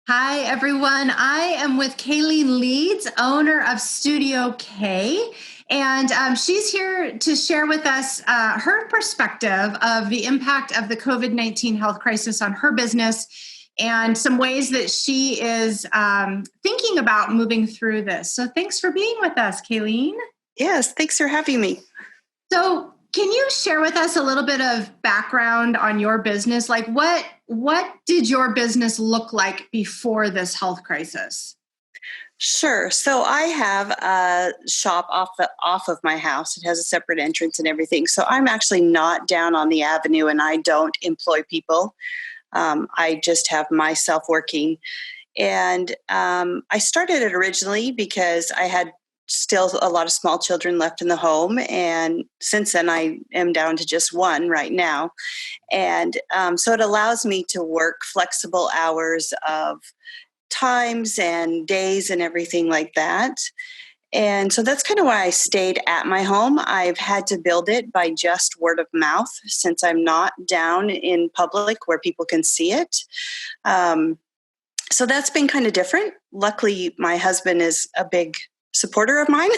Hi, everyone. I am with Kaylene Leeds, owner of Studio K, and she's here to share with us her perspective of the impact of the COVID-19 health crisis on her business and some ways that she is thinking about moving through this. So, thanks for being with us, Kaylene. Yes, thanks for having me. So, can you share with us a little bit of background on your business? Like what did your business look like before this health crisis? Sure. So I have a shop off of my house. It has a separate entrance and everything. So I'm actually not down on the avenue, and I don't employ people. I just have myself working, and I started it originally because I had still a lot of small children left in the home, and since then I am down to just one right now. And so it allows me to work flexible hours of times and days and everything like that. And so that's kind of why I stayed at my home. I've had to build it by just word of mouth since I'm not down in public where people can see it. Um, so that's been kind of different. Luckily, my husband is a big supporter of mine.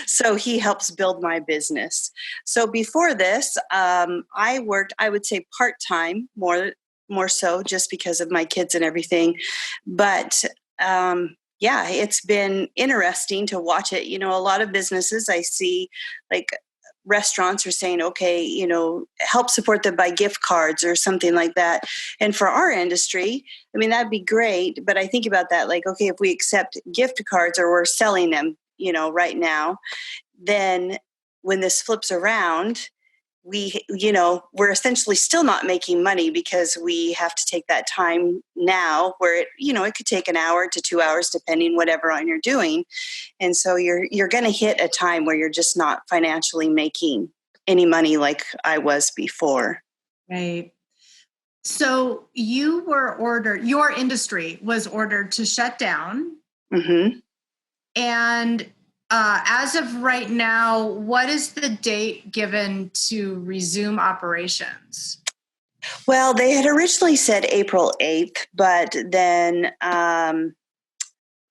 So he helps build my business. So before this, I worked, I would say part time, more so just because of my kids and everything. But yeah, it's been interesting to watch it. A lot of businesses I see, like restaurants, are saying, okay, help support them by gift cards or something like that. And for our industry, I mean, that'd be great. But I think about that, like, okay, if we accept gift cards or we're selling them, right now, then when this flips around, we're essentially still not making money because we have to take that time now where it could take an hour to 2 hours depending whatever on you're doing. And so you're going to hit a time where you're just not financially making any money like I was before. Right. So your industry was ordered to shut down. Hmm. And as of right now, what is the date given to resume operations? Well, they had originally said April 8th, but then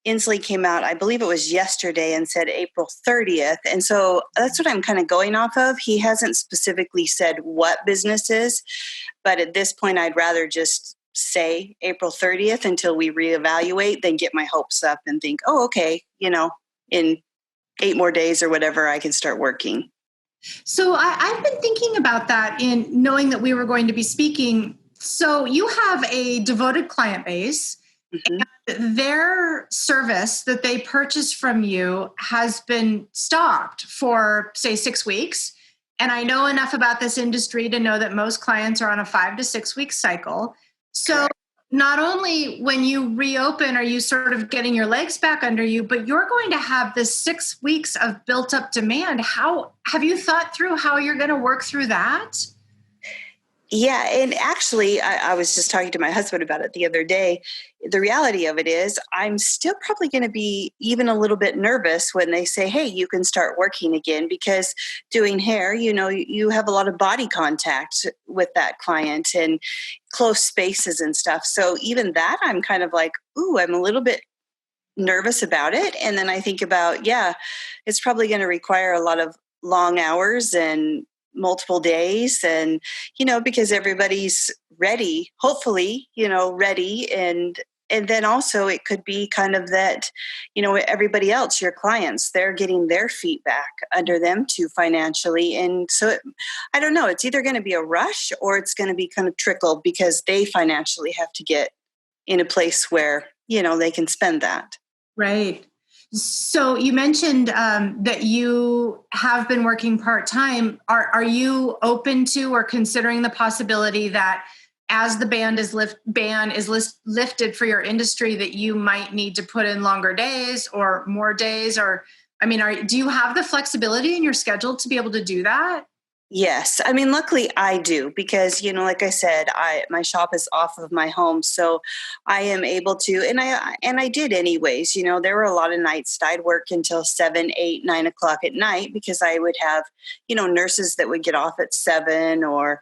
Inslee came out, I believe it was yesterday, and said April 30th. And so that's what I'm kind of going off of. He hasn't specifically said what business is, but at this point, I'd rather just say April 30th until we reevaluate than get my hopes up and think, oh, okay, in 8 more days or whatever, I can start working. So I've been thinking about that in knowing that we were going to be speaking. So you have a devoted client base. Hmm. Their service that they purchased from you has been stopped for, say, 6 weeks. And I know enough about this industry to know that most clients are on a 5 to 6 week cycle. So Correct. not only when you reopen are you sort of getting your legs back under you, but you're going to have this 6 weeks of built up demand. How have you thought through how you're going to work through that? Yeah, and actually, I was just talking to my husband about it the other day. The reality of it is, I'm still probably going to be even a little bit nervous when they say, hey, you can start working again, because doing hair, you have a lot of body contact with that client and close spaces and stuff. So even that, I'm kind of like, ooh, I'm a little bit nervous about it. And then I think about, yeah, it's probably going to require a lot of long hours and multiple days, and because everybody's ready, hopefully, ready. And then also it could be kind of that, everybody else, your clients, they're getting their feet back under them too financially. And so I don't know, it's either going to be a rush or it's going to be kind of trickle because they financially have to get in a place where they can spend that. Right. So you mentioned that you have been working part time. Are you open to or considering the possibility that as the ban is lifted for your industry, that you might need to put in longer days or more days? Or I mean, do you have the flexibility in your schedule to be able to do that? Yes. I mean, luckily I do because, like I said, my shop is off of my home. So I am able to, and I did anyways. There were a lot of nights that I'd work until 7, 8, 9 o'clock at night because I would have, nurses that would get off at 7, or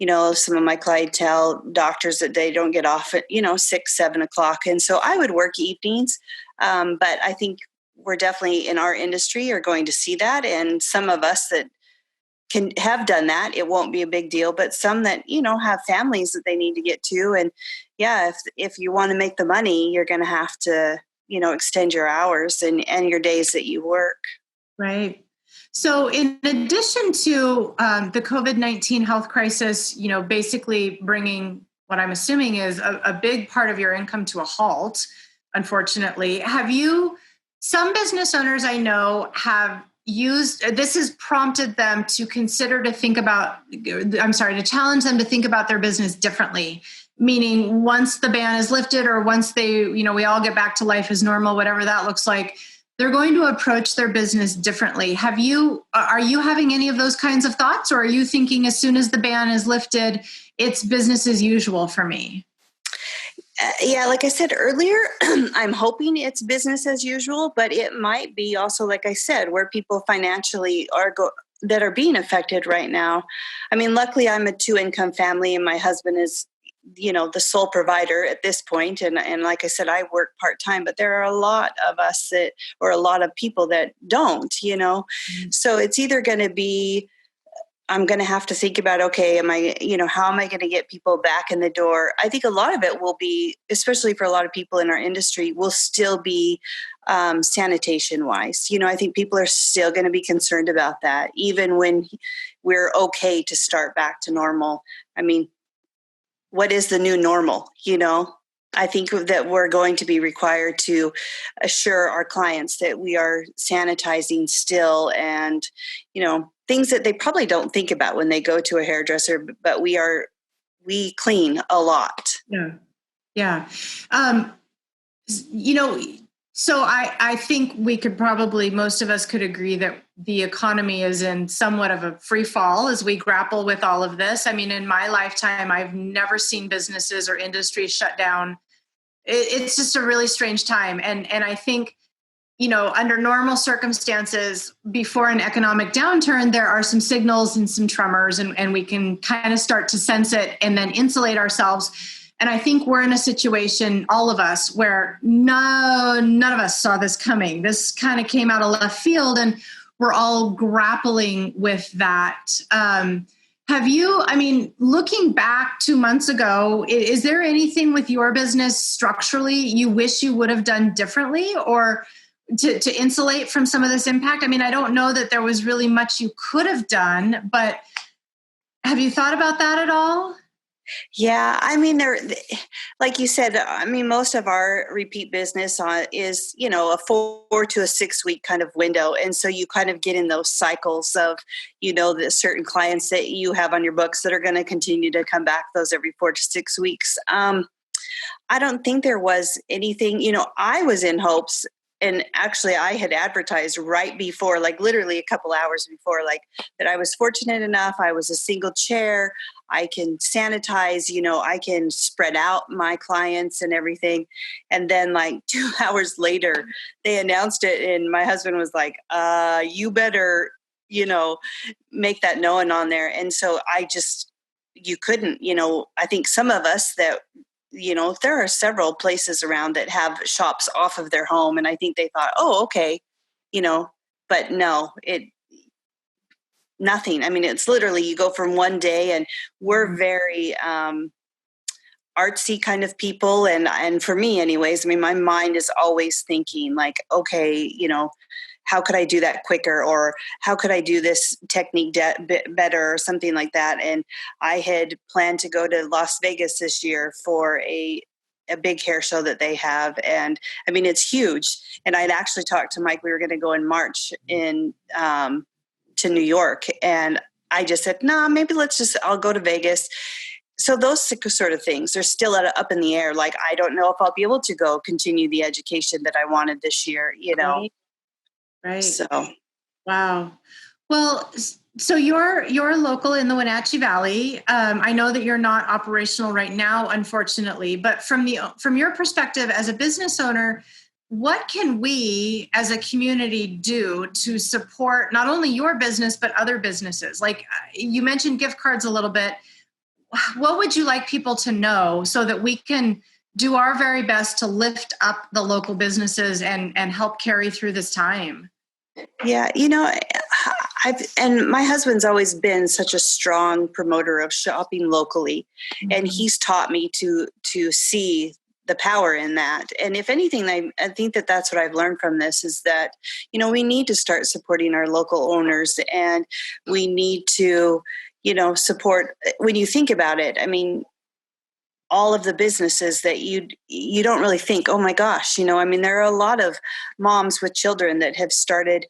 some of my clientele, doctors that they don't get off at, 6, 7 o'clock. And so I would work evenings. But I think we're definitely in our industry are going to see that. And some of us that can have done that, it won't be a big deal, but some that, have families that they need to get to. And yeah, if you want to make the money, you're going to have to, extend your hours and your days that you work. Right. So in addition to the COVID-19 health crisis, basically bringing what I'm assuming is a big part of your income to a halt, unfortunately, some business owners I know have this has prompted them to to challenge them to think about their business differently. Meaning once the ban is lifted or once we all get back to life as normal, whatever that looks like, they're going to approach their business differently. Are you having any of those kinds of thoughts, or are you thinking as soon as the ban is lifted, it's business as usual for me? Yeah, like I said earlier, I'm hoping it's business as usual, but it might be also, like I said, where people financially that are being affected right now. I mean, luckily I'm a 2-income family and my husband is, the sole provider at this point. And like I said, I work part-time, but there are a lot of us or a lot of people that don't, Mm-hmm. So it's either going to be, I'm going to have to think about, okay, how am I going to get people back in the door? I think a lot of it will be, especially for a lot of people in our industry, will still be sanitation wise. I think people are still going to be concerned about that, even when we're okay to start back to normal. I mean, what is the new normal? I think that we're going to be required to assure our clients that we are sanitizing still and, things that they probably don't think about when they go to a hairdresser, but we clean a lot. Yeah. Yeah. So I think we could probably, most of us could agree that the economy is in somewhat of a free fall as we grapple with all of this. I mean, in my lifetime, I've never seen businesses or industries shut down. It's just a really strange time. And I think, under normal circumstances, before an economic downturn, there are some signals and some tremors, and we can kind of start to sense it and then insulate ourselves. And I think we're in a situation, all of us, where none of us saw this coming. This kind of came out of left field, and we're all grappling with that. Looking back 2 months ago, is there anything with your business structurally you wish you would have done differently or to insulate from some of this impact? I mean, I don't know that there was really much you could have done, but have you thought about that at all? Yeah, I mean, like you said, I mean, most of our repeat business is, a 4 to a 6 week kind of window. And so you kind of get in those cycles of, the certain clients that you have on your books that are going to continue to come back those every 4 to 6 weeks. I don't think there was anything, I was in hopes. And actually, I had advertised right before, like literally a couple hours before, like that I was fortunate enough. I was a single chair. I can sanitize, I can spread out my clients and everything. And then like 2 hours later, they announced it. And my husband was like, you better, make that known on there. And so you couldn't, I think some of us that, there are several places around that have shops off of their home. And I think they thought, oh, okay, but no, nothing. I mean, it's literally, you go from one day, and we're very artsy kind of people. And for me anyways, I mean, my mind is always thinking like, okay, how could I do that quicker? Or how could I do this technique better or something like that? And I had planned to go to Las Vegas this year for a big hair show that they have. And I mean, it's huge. And I'd actually talked to Mike, we were going to go in March to New York. And I just said, nah, maybe I'll go to Vegas. So those sort of things are still up in the air. Like, I don't know if I'll be able to go continue the education that I wanted this year, Right. So, wow. Well, so you're local in the Wenatchee Valley. I know that you're not operational right now, unfortunately, but from your perspective as a business owner, what can we as a community do to support not only your business, but other businesses? Like you mentioned gift cards a little bit. what would you like people to know so that we can do our very best to lift up the local businesses and help carry through this time? Yeah, and my husband's always been such a strong promoter of shopping locally, and he's taught me to see the power in that. And if anything, I think that that's what I've learned from this is that, we need to start supporting our local owners, and we need to, support. When you think about it, I mean, all of the businesses that you don't really think, oh my gosh, there are a lot of moms with children that have started,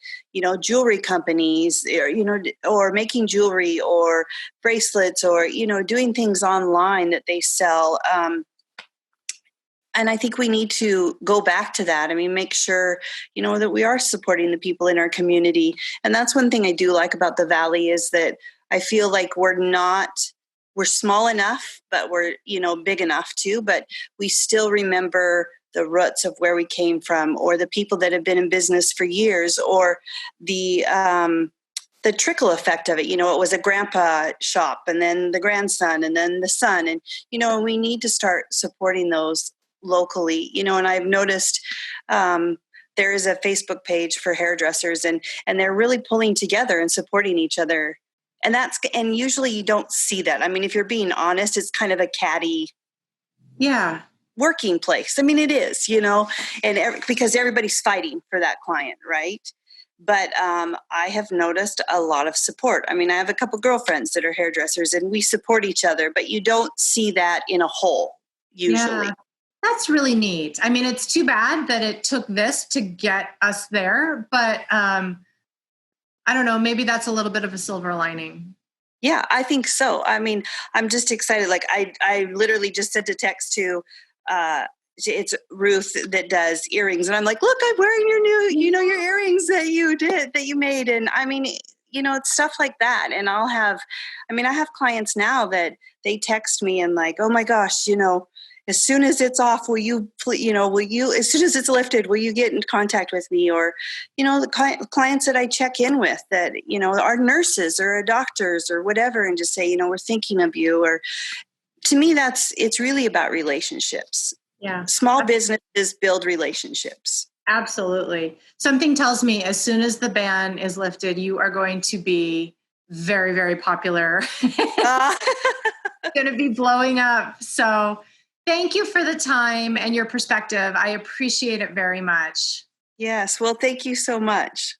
jewelry companies, or making jewelry or bracelets, or doing things online that they sell. And I think we need to go back to that. I mean, make sure, that we are supporting the people in our community. And that's one thing I do like about the Valley is that I feel like we're small enough, but we're, big enough too, but we still remember the roots of where we came from, or the people that have been in business for years, or the trickle effect of it. It was a grandpa shop, and then the grandson, and then the son. And, we need to start supporting those locally, and I've noticed, there is a Facebook page for hairdressers, and they're really pulling together and supporting each other. And usually you don't see that. I mean, if you're being honest, it's kind of a catty working place. I mean, it is, because everybody's fighting for that client, right? But I have noticed a lot of support. I mean, I have a couple girlfriends that are hairdressers, and we support each other, but you don't see that in a whole usually. Yeah, that's really neat. I mean, it's too bad that it took this to get us there, but I don't know, maybe that's a little bit of a silver lining. Yeah, I think so. I mean, I'm just excited. Like I literally just sent a text to, it's Ruth that does earrings. And I'm like, look, I'm wearing your new, your earrings that you made. And I mean, it's stuff like that. And I have clients now that they text me and like, oh my gosh, as soon as it's off, as soon as it's lifted, will you get in contact with me? Or, the clients that I check in with that, are nurses or doctors or whatever, and just say, we're thinking of you. Or to me, it's really about relationships. Yeah. Small businesses build relationships. Absolutely. Something tells me as soon as the ban is lifted, you are going to be very, very popular. Going to be blowing up. So thank you for the time and your perspective. I appreciate it very much. Yes. Well, thank you so much.